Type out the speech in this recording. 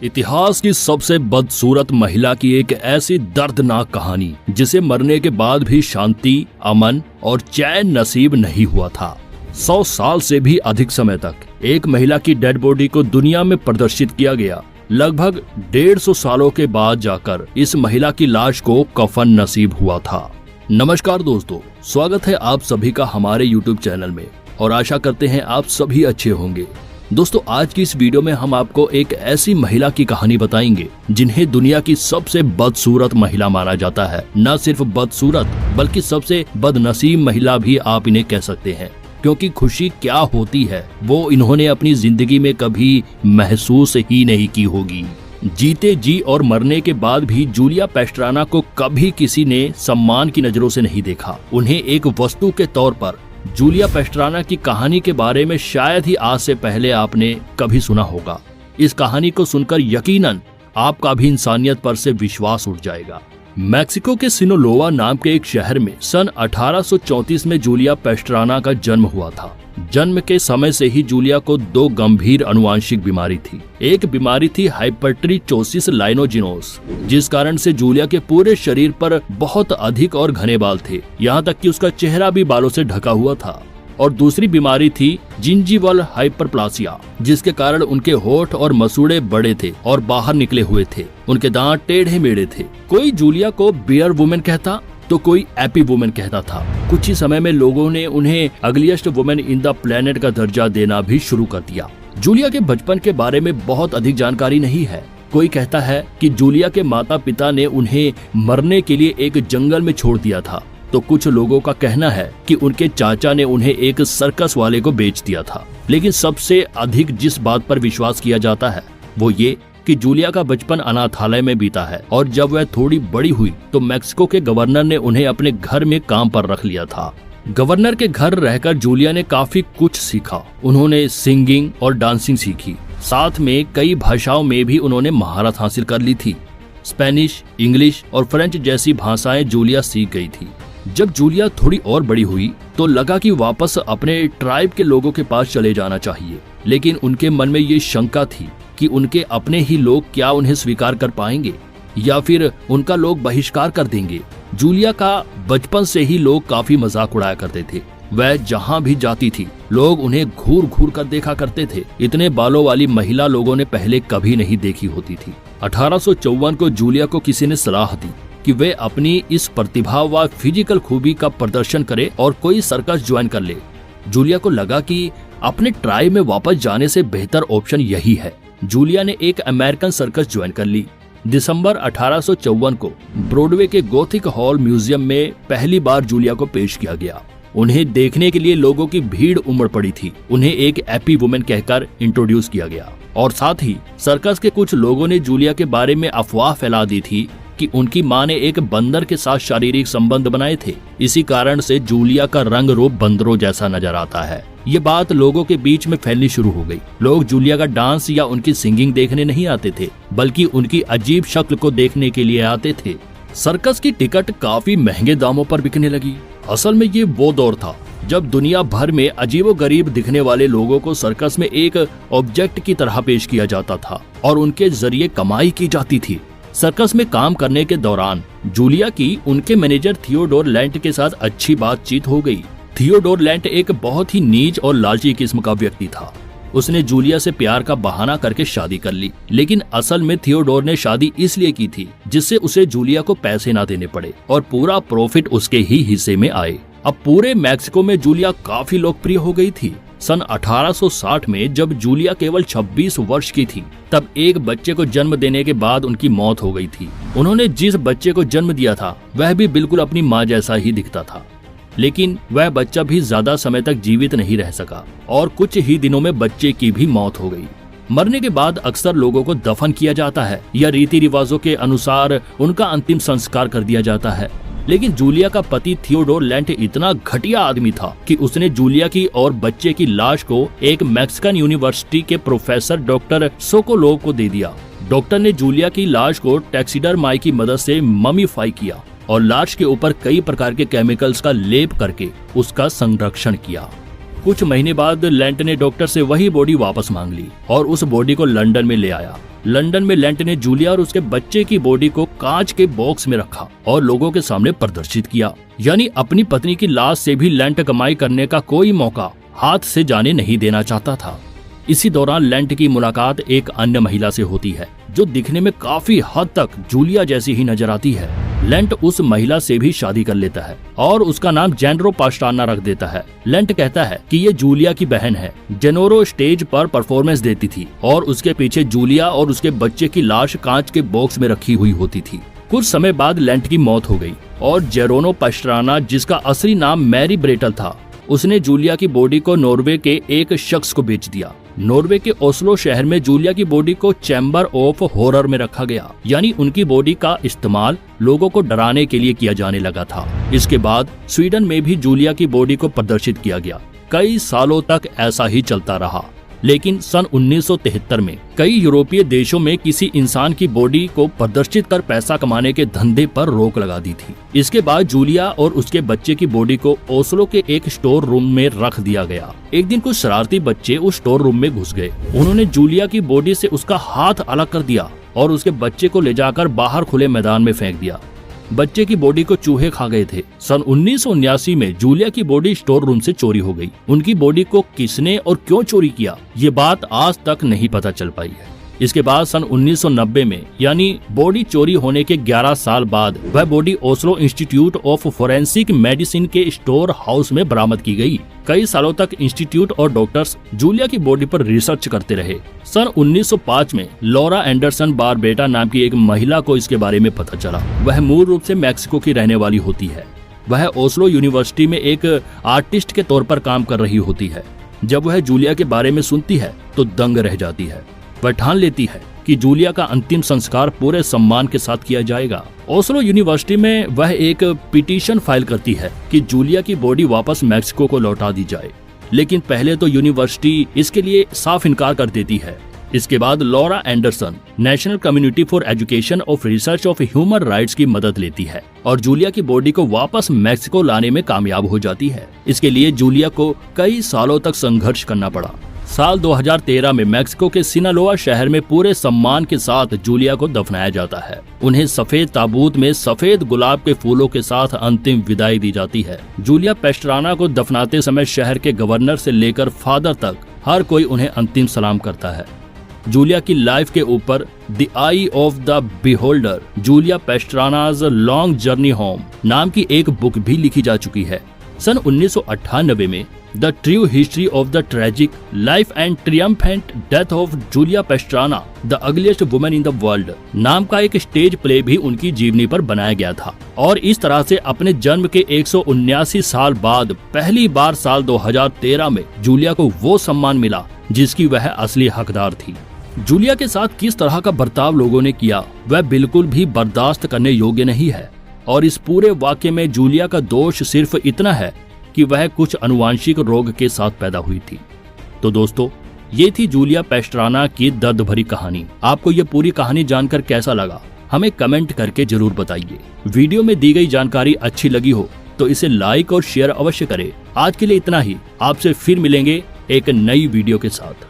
इतिहास की सबसे बदसूरत महिला की एक ऐसी दर्दनाक कहानी जिसे मरने के बाद भी शांति, अमन और चैन नसीब नहीं हुआ था। 100 साल से भी अधिक समय तक एक महिला की डेड बॉडी को दुनिया में प्रदर्शित किया गया। लगभग 150 सालों के बाद जाकर इस महिला की लाश को कफन नसीब हुआ था। नमस्कार दोस्तों, स्वागत है आप सभी का हमारे YouTube चैनल में और आशा करते हैं आप सभी अच्छे होंगे। दोस्तों, आज की इस वीडियो में हम आपको एक ऐसी महिला की कहानी बताएंगे जिन्हें दुनिया की सबसे बदसूरत महिला माना जाता है। न सिर्फ बदसूरत बल्कि सबसे बदनसीब महिला भी आप इन्हें कह सकते हैं, क्योंकि खुशी क्या होती है वो इन्होंने अपनी जिंदगी में कभी महसूस ही नहीं की होगी। जीते जी और मरने के बाद भी जूलिया पेस्ट्राना को कभी किसी ने सम्मान की नजरों से नहीं देखा। उन्हें एक वस्तु के तौर पर जूलिया पेस्ट्राना की कहानी के बारे में शायद ही आज से पहले आपने कभी सुना होगा। इस कहानी को सुनकर यकीनन आपका भी इंसानियत पर से विश्वास उठ जाएगा। मैक्सिको के सिनोलोवा नाम के एक शहर में सन 1834 में जूलिया पेस्ट्राना का जन्म हुआ था। जन्म के समय से ही जूलिया को 2 गंभीर अनुवांशिक बीमारी थी। एक बीमारी थी हाइपरट्रिचोसिस लाइनोजिनोस, जिस कारण से जूलिया के पूरे शरीर पर बहुत अधिक और घने बाल थे, यहाँ तक कि उसका चेहरा भी बालों से ढका हुआ था। और दूसरी बीमारी थी जिंजीवल हाइपरप्लासिया, जिसके कारण उनके होठ और मसूड़े बड़े थे और बाहर निकले हुए थे। उनके दांत टेढ़े मेढ़े थे। कोई जूलिया को बियर वुमेन कहता तो कोई एपी वुमेन कहता था। कुछ ही समय में लोगों ने उन्हें अगलिएस्ट वुमेन इन द प्लेनेट का दर्जा देना भी शुरू कर दिया। जूलिया के बचपन के बारे में बहुत अधिक जानकारी नहीं है। कोई कहता है कि जूलिया के माता पिता ने उन्हें मरने के लिए एक जंगल में छोड़ दिया था, तो कुछ लोगों का कहना है कि उनके चाचा ने उन्हें एक सर्कस वाले को बेच दिया था। लेकिन सबसे अधिक जिस बात पर विश्वास किया जाता है वो ये कि जूलिया का बचपन अनाथालय में बीता है और जब वह थोड़ी बड़ी हुई तो मैक्सिको के गवर्नर ने उन्हें अपने घर में काम पर रख लिया था। गवर्नर के घर रहकर जूलिया ने काफी कुछ सीखा। उन्होंने सिंगिंग और डांसिंग सीखी। साथ में कई भाषाओं में भी उन्होंने महारत हासिल कर ली थी। स्पेनिश, इंग्लिश और फ्रेंच जैसी भाषाएं जूलिया सीख गई थी। जब जूलिया थोड़ी और बड़ी हुई तो लगा कि वापस अपने ट्राइब के लोगों के पास चले जाना चाहिए, लेकिन उनके मन में ये शंका थी कि उनके अपने ही लोग क्या उन्हें स्वीकार कर पाएंगे या फिर उनका लोग बहिष्कार कर देंगे। जूलिया का बचपन से ही लोग काफी मजाक उड़ाया करते थे। वह जहाँ भी जाती थी लोग उन्हें घूर घूर कर देखा करते थे। इतने बालों वाली महिला लोगों ने पहले कभी नहीं देखी होती थी। 1854 को जूलिया को किसी ने सलाह दी कि वे अपनी इस प्रतिभा व फिजिकल खूबी का प्रदर्शन करे और कोई सर्कस ज्वाइन कर ले। जूलिया को लगा कि अपने ट्राइब में वापस जाने से बेहतर ऑप्शन यही है। जूलिया ने एक अमेरिकन सर्कस ज्वाइन कर ली। दिसंबर 1854 को ब्रॉडवे के गोथिक हॉल म्यूजियम में पहली बार जूलिया को पेश किया गया। उन्हें देखने के लिए लोगों की भीड़ उमड़ पड़ी थी। उन्हें एक एपी वुमेन कहकर इंट्रोड्यूस किया गया और साथ ही सर्कस के कुछ लोगों ने जूलिया के बारे में अफवाह फैला दी थी कि उनकी मां ने एक बंदर के साथ शारीरिक संबंध बनाए थे। इसी कारण से जूलिया का रंग रूप बंदरों जैसा नजर आता है। ये बात लोगों के बीच में फैलनी शुरू हो गई। लोग जूलिया का डांस या उनकी सिंगिंग देखने नहीं आते थे, बल्कि उनकी अजीब शक्ल को देखने के लिए आते थे। सर्कस की टिकट काफी महंगे दामों पर बिकने लगी। असल में ये वो दौर था जब दुनिया भर में अजीबोगरीब दिखने वाले लोगों को सर्कस में एक ऑब्जेक्ट की तरह पेश किया जाता था और उनके जरिए कमाई की जाती थी। सर्कस में काम करने के दौरान जूलिया की उनके मैनेजर थियोडोर लेंट के साथ अच्छी बातचीत हो गई। थियोडोर लेंट एक बहुत ही नीच और लालची किस्म का व्यक्ति था। उसने जूलिया से प्यार का बहाना करके शादी कर ली, लेकिन असल में थियोडोर ने शादी इसलिए की थी जिससे उसे जूलिया को पैसे ना देने पड़े और पूरा प्रॉफिट उसके ही हिस्से में आए। अब पूरे मैक्सिको में जूलिया काफी लोकप्रिय हो गई थी। सन 1860 में जब जूलिया केवल 26 वर्ष की थी तब एक बच्चे को जन्म देने के बाद उनकी मौत हो गई थी। उन्होंने जिस बच्चे को जन्म दिया था वह भी बिल्कुल अपनी माँ जैसा ही दिखता था, लेकिन वह बच्चा भी ज्यादा समय तक जीवित नहीं रह सका और कुछ ही दिनों में बच्चे की भी मौत हो गई। मरने के बाद अक्सर लोगों को दफन किया जाता है या रीति रिवाजों के अनुसार उनका अंतिम संस्कार कर दिया जाता है। लेकिन जूलिया का पति थियोडोर लेंट इतना घटिया आदमी था कि उसने जूलिया की और बच्चे की लाश को एक मैक्सिकन यूनिवर्सिटी के प्रोफेसर डॉक्टर सोकोलोव को दे दिया। डॉक्टर ने जूलिया की लाश को टैक्सीडर्माई की मदद से ममीफाई किया और लाश के ऊपर कई प्रकार के केमिकल्स का लेप करके उसका संरक्षण किया। कुछ महीने बाद लेंट ने डॉक्टर से वही बॉडी वापस मांग ली और उस बॉडी को लंदन में ले आया। लंदन में लेंट ने जूलिया और उसके बच्चे की बॉडी को कांच के बॉक्स में रखा और लोगों के सामने प्रदर्शित किया। यानी अपनी पत्नी की लाश से भी लेंट कमाई करने का कोई मौका हाथ से जाने नहीं देना चाहता था। इसी दौरान लेंट की मुलाकात एक अन्य महिला से होती है जो दिखने में काफी हद तक जूलिया जैसी ही नजर आती है। लेंट उस महिला से भी शादी कर लेता है और उसका नाम जेनरो पास्ट्राना रख देता है। लेंट कहता है कि ये जूलिया की बहन है। जेनोरो स्टेज पर परफॉर्मेंस देती थी और उसके पीछे जूलिया और उसके बच्चे की लाश कांच के बॉक्स में रखी हुई होती थी। कुछ समय बाद लेंट की मौत हो गई और जेरोनो पास्ट्राना, जिसका असली नाम मैरी ब्रेटल था, उसने जूलिया की बॉडी को नॉर्वे के एक शख्स को बेच दिया। नॉर्वे के ओस्लो शहर में जूलिया की बॉडी को चैम्बर ऑफ हॉरर में रखा गया, यानी उनकी बॉडी का इस्तेमाल लोगों को डराने के लिए किया जाने लगा था। इसके बाद स्वीडन में भी जूलिया की बॉडी को प्रदर्शित किया गया। कई सालों तक ऐसा ही चलता रहा, लेकिन सन 1973 में कई यूरोपीय देशों में किसी इंसान की बॉडी को प्रदर्शित कर पैसा कमाने के धंधे पर रोक लगा दी थी। इसके बाद जूलिया और उसके बच्चे की बॉडी को ओस्लो के एक स्टोर रूम में रख दिया गया। एक दिन कुछ शरारती बच्चे उस स्टोर रूम में घुस गए। उन्होंने जूलिया की बॉडी से उसका हाथ अलग कर दिया और उसके बच्चे को ले जाकर बाहर खुले मैदान में फेंक दिया। बच्चे की बॉडी को चूहे खा गए थे। सन 1979 में जूलिया की बॉडी स्टोर रूम से चोरी हो गई। उनकी बॉडी को किसने और क्यों चोरी किया, ये बात आज तक नहीं पता चल पाई है। इसके बाद सन 1990 में, यानी बॉडी चोरी होने के 11 साल बाद, वह body Oslo institute of forensic medicine के स्टोर हाउस में बरामद की गई। कई सालों तक इंस्टीट्यूट और डॉक्टर्स जूलिया की बॉडी पर रिसर्च करते रहे। सन 1905 में लॉरा एंडरसन बारबेटा नाम की एक महिला को इसके बारे में पता चला। वह मूल रूप से मैक्सिको की रहने वाली होती है। वह ओस्लो यूनिवर्सिटी में एक आर्टिस्ट के तौर पर काम कर रही होती है। जब वह जूलिया के बारे में सुनती है तो दंग रह जाती है। वह ठान लेती है कि जूलिया का अंतिम संस्कार पूरे सम्मान के साथ किया जाएगा। ओस्लो यूनिवर्सिटी में वह एक पिटीशन फाइल करती है कि जूलिया की बॉडी वापस मैक्सिको को लौटा दी जाए, लेकिन पहले तो यूनिवर्सिटी इसके लिए साफ इनकार कर देती है। इसके बाद Laura Anderson national community for education of research of human rights की मदद लेती है और जूलिया की बॉडी को वापस मैक्सिको लाने में कामयाब हो जाती है। इसके लिए जूलिया को कई सालों तक संघर्ष करना पड़ा। साल 2013 में मैक्सिको के सिनालोआ शहर में पूरे सम्मान के साथ जूलिया को दफनाया जाता है। उन्हें सफेद ताबूत में सफेद गुलाब के फूलों के साथ अंतिम विदाई दी जाती है। जूलिया पास्ट्राना को दफनाते समय शहर के गवर्नर से लेकर फादर तक हर कोई उन्हें अंतिम सलाम करता है। जूलिया की लाइफ के ऊपर the eye of the beholder, Julia Pastrana's long journey home नाम की एक बुक भी लिखी जा चुकी है। सन 1998 में the true history of the tragic life and triumphant death of Julia Pastrana the ugliest women in the world नाम का एक स्टेज प्ले भी उनकी जीवनी पर बनाया गया था। और इस तरह से अपने जन्म के 179 साल बाद पहली बार साल 2013 में जूलिया को वो सम्मान मिला जिसकी वह असली हकदार थी। जूलिया के साथ किस तरह का बर्ताव लोगों ने किया वह बिल्कुल भी बर्दाश्त करने योग्य नहीं है। और इस पूरे वाक्य में जूलिया का दोष सिर्फ इतना है कि वह कुछ अनुवांशिक रोग के साथ पैदा हुई थी। तो दोस्तों, ये थी जूलिया पास्ट्राना की दर्द भरी कहानी। आपको ये पूरी कहानी जानकर कैसा लगा हमें कमेंट करके जरूर बताइए। वीडियो में दी गई जानकारी अच्छी लगी हो तो इसे लाइक और शेयर अवश्य करें। आज के लिए इतना ही। आपसे फिर मिलेंगे एक नई वीडियो के साथ।